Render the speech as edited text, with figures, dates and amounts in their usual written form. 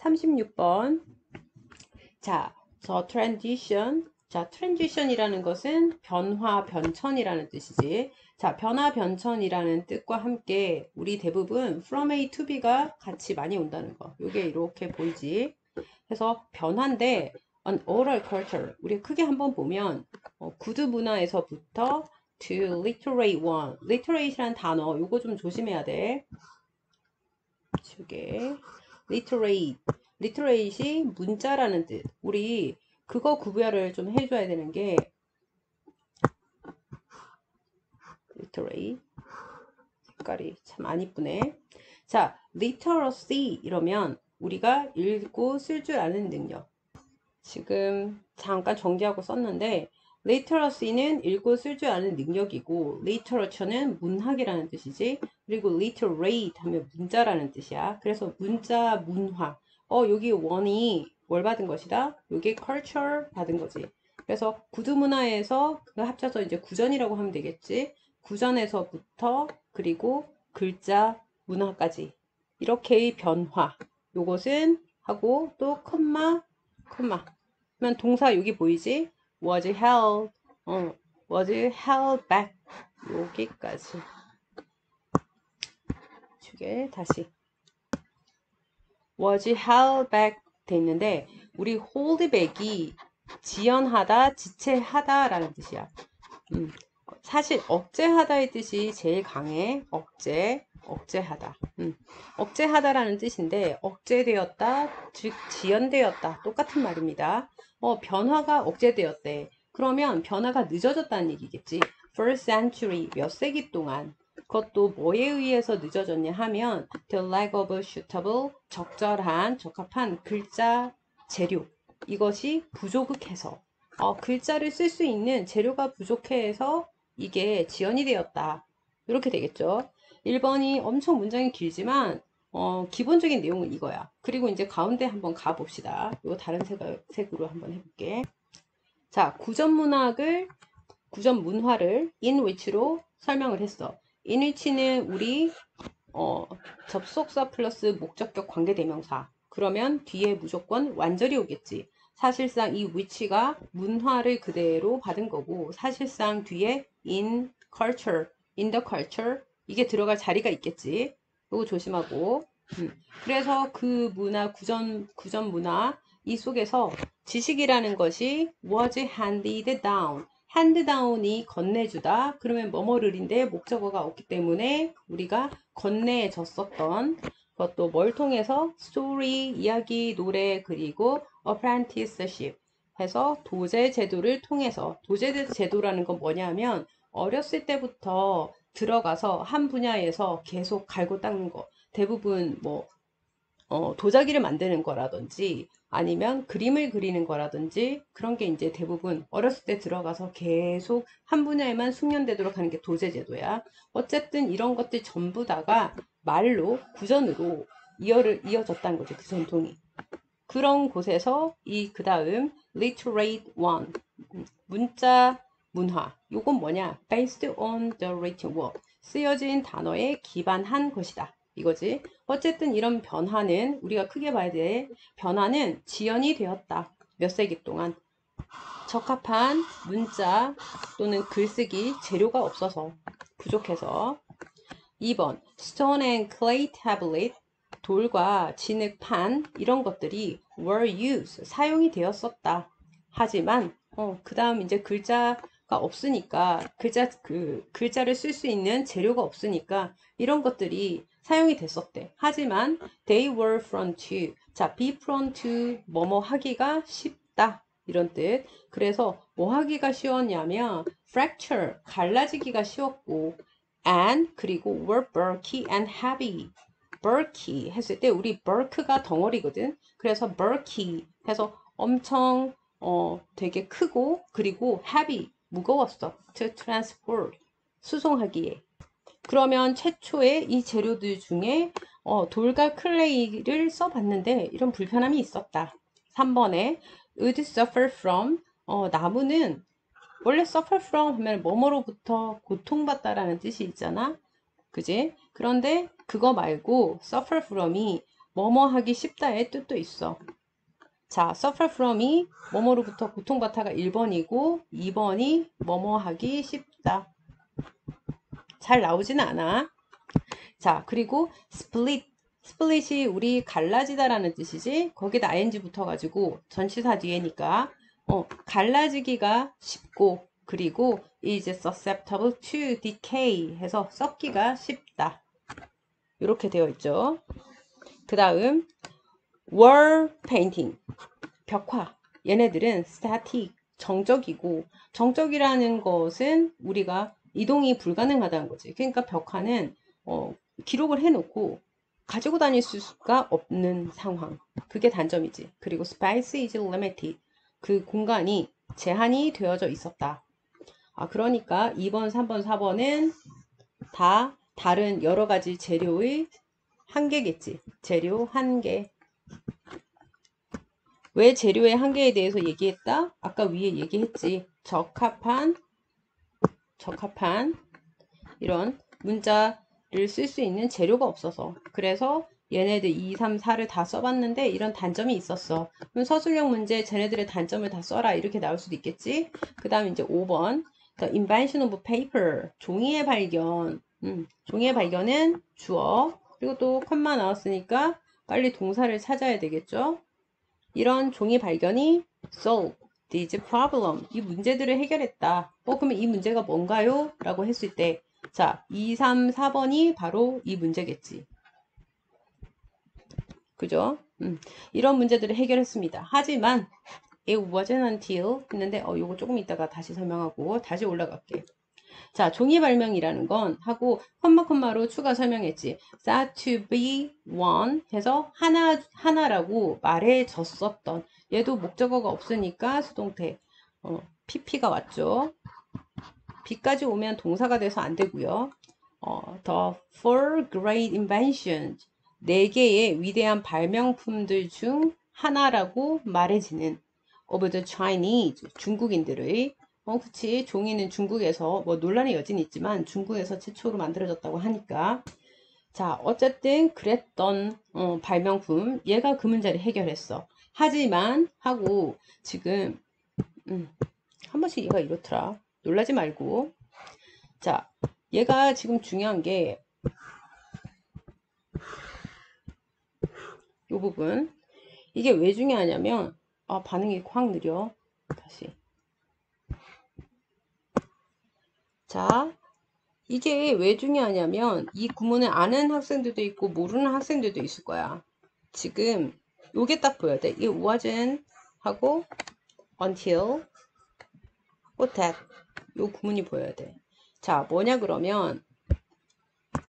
36번. 자, transition이라는 것은 변화, 변천이라는 뜻이지. 자, 변화, 변천이라는 뜻과 함께 우리 대부분 from A to B가 같이 많이 온다는 거. 요게 이렇게 보이지. 그래서 변화인데 an oral culture. 우리 크게 한번 보면 구두 문화에서부터 to literate one. literate라는 단어 요거 좀 조심해야 돼. 이게 literate이 문자라는 뜻. 우리 그거 구별을 좀 해줘야 되는 게 literate 색깔이 참 안 이쁘네. 자, literacy 이러면 우리가 읽고 쓸 줄 아는 능력. 지금 잠깐 정리하고 썼는데 literacy는 읽고 쓸 줄 아는 능력이고 literature는 문학이라는 뜻이지. 그리고 literate 하면 문자라는 뜻이야. 그래서 문자, 문화. 여기 원이 뭘 받은 것이다? 여기 culture 받은 거지. 그래서 구두문화에서 그거 합쳐서 이제 구전이라고 하면 되겠지. 구전에서부터 그리고 글자, 문화까지 이렇게의 변화. 요것은 하고 또 컴마 그러면 동사 여기 보이지? was held back 여기까지. 이게 다시 was held back 돼 있는데 우리 hold back이 지연하다, 지체하다라는 뜻이야. 사실 억제하다의 뜻이 제일 강해. 억제하다. 억제하다라는 뜻인데 억제되었다, 즉 지연되었다 똑같은 말입니다. 변화가 억제되었대. 그러면 변화가 늦어졌다는 얘기겠지. First century 몇 세기 동안. 그것도 뭐에 의해서 늦어졌냐 하면 the lack of suitable 적절한 적합한 글자 재료 이것이 부족해서 글자를 쓸 수 있는 재료가 부족해서 이게 지연이 되었다. 이렇게 되겠죠. 1번이 엄청 문장이 길지만 기본적인 내용은 이거야. 그리고 이제 가운데 한번 가봅시다. 이거 다른 색으로 한번 해볼게. 자, 구전 문화를 in which로 설명을 했어. in which는 우리 접속사 플러스 목적격 관계대명사. 그러면 뒤에 무조건 완전히 오겠지. 사실상 이 which가 문화를 그대로 받은 거고 사실상 뒤에 in the culture 이게 들어갈 자리가 있겠지. 이거 조심하고. 그래서 그 문화 구전 문화 이 속에서 지식이라는 것이 was handed down. handdown이 건네주다. 그러면 뭐뭐를인데 목적어가 없기 때문에 우리가 건네졌었던 그것도 뭘 통해서 story, 이야기, 노래 그리고 apprenticeship 해서 도제 제도를 통해서 도제 제도라는 건 뭐냐면 어렸을 때부터 들어가서 한 분야에서 계속 갈고 닦는 거 대부분 뭐 도자기를 만드는 거라든지 아니면 그림을 그리는 거라든지 그런 게 이제 대부분 어렸을 때 들어가서 계속 한 분야에만 숙련되도록 하는 게 도제제도야. 어쨌든 이런 것들 전부 다가 말로 구전으로 이어졌다는 거죠. 그 전통이. 그런 곳에서 그 다음 literate one 문자 문화 요건 뭐냐? based on the written word 쓰여진 단어에 기반한 것이다. 이거지. 어쨌든 이런 변화는 우리가 크게 봐야 돼. 변화는 지연이 되었다. 몇 세기 동안 적합한 문자 또는 글쓰기 재료가 없어서 부족해서 2번 stone and clay tablet 돌과 진흙판 이런 것들이 were used 사용이 되었었다. 하지만 그 다음 이제 글자가 없으니까 글자를 쓸 수 있는 재료가 없으니까 이런 것들이 사용이 됐었대. 하지만 they were prone to 자 be prone to 뭐뭐 하기가 쉽다 이런 뜻. 그래서 뭐 하기가 쉬웠냐면 fracture 갈라지기가 쉬웠고 and 그리고 were bulky and heavy. bulky 했을 때 우리 bulk가 덩어리거든. 그래서 bulky 해서 엄청 되게 크고 그리고 heavy 무거웠어. to transport 수송하기에. 그러면 최초에 이 재료들 중에 돌과 클레이를 써봤는데 이런 불편함이 있었다. 3번에 would suffer from 나무는 원래 suffer from 하면 뭐뭐로부터 고통받다라는 뜻이 있잖아. 그지? 그런데 그거 말고 suffer from이 뭐뭐 하기 쉽다의 뜻도 있어. 자, suffer from이 뭐뭐로부터 고통받다가 1번이고 2번이 뭐뭐 하기 쉽다. 잘 나오지는 않아. 자, 그리고 split. split이 우리 갈라지다라는 뜻이지. 거기다 ing 붙어가지고 전치사 뒤에니까 갈라지기가 쉽고 그리고 is susceptible to decay 해서 썩기가 쉽다. 이렇게 되어 있죠. 그 다음 wall painting. 벽화. 얘네들은 static, 정적이고 정적이라는 것은 우리가 이동이 불가능하다는 거지. 그러니까 벽화는 기록을 해놓고 가지고 다닐 수가 없는 상황. 그게 단점이지. 그리고 space is limited. 그 공간이 제한이 되어져 있었다. 그러니까 2번, 3번, 4번은 다 다른 여러 가지 재료의 한계겠지. 재료 한계. 왜 재료의 한계에 대해서 얘기했다? 아까 위에 얘기했지. 적합한 이런 문자를 쓸 수 있는 재료가 없어서. 그래서 얘네들 2, 3, 4를 다 써봤는데 이런 단점이 있었어. 그럼 서술형 문제 쟤네들의 단점을 다 써라 이렇게 나올 수도 있겠지. 그 다음 이제 5번 The invention of paper. 종이의 발견. 종이의 발견은 주어. 그리고 또 컴마 나왔으니까 빨리 동사를 찾아야 되겠죠. 이런 종이 발견이 solve these problem. 이 문제들을 해결했다. 그러면 이 문제가 뭔가요? 라고 했을 때, 자, 2, 3, 4번이 바로 이 문제겠지. 그죠? 이런 문제들을 해결했습니다. 하지만, it wasn't until 했는데, 요거 조금 이따가 다시 설명하고, 다시 올라갈게. 자, 종이 발명이라는 건 하고 컴마로 추가 설명했지. thought to be one 해서 하나라고 말해졌었던. 얘도 목적어가 없으니까 수동태. pp가 왔죠. b까지 오면 동사가 돼서 안 되고요. the four great inventions. 4개의 위대한 발명품들 중 하나라고 말해지는 of the Chinese. 중국인들의 그치. 종이는 중국에서, 논란의 여지는 있지만, 중국에서 최초로 만들어졌다고 하니까. 자, 어쨌든, 그랬던, 발명품. 얘가 그 문제를 해결했어. 하지만, 하고, 지금, 한 번씩 얘가 이렇더라. 놀라지 말고. 자, 얘가 지금 중요한 게, 요 부분. 이게 왜 중요하냐면, 반응이 확 느려. 다시. 자, 이게 왜 중요하냐면 이 구문을 아는 학생들도 있고 모르는 학생들도 있을 거야. 지금 요게 딱 보여야 돼. 이 wasn't 하고 until 하고 that 요 구문이 보여야 돼. 자, 뭐냐 그러면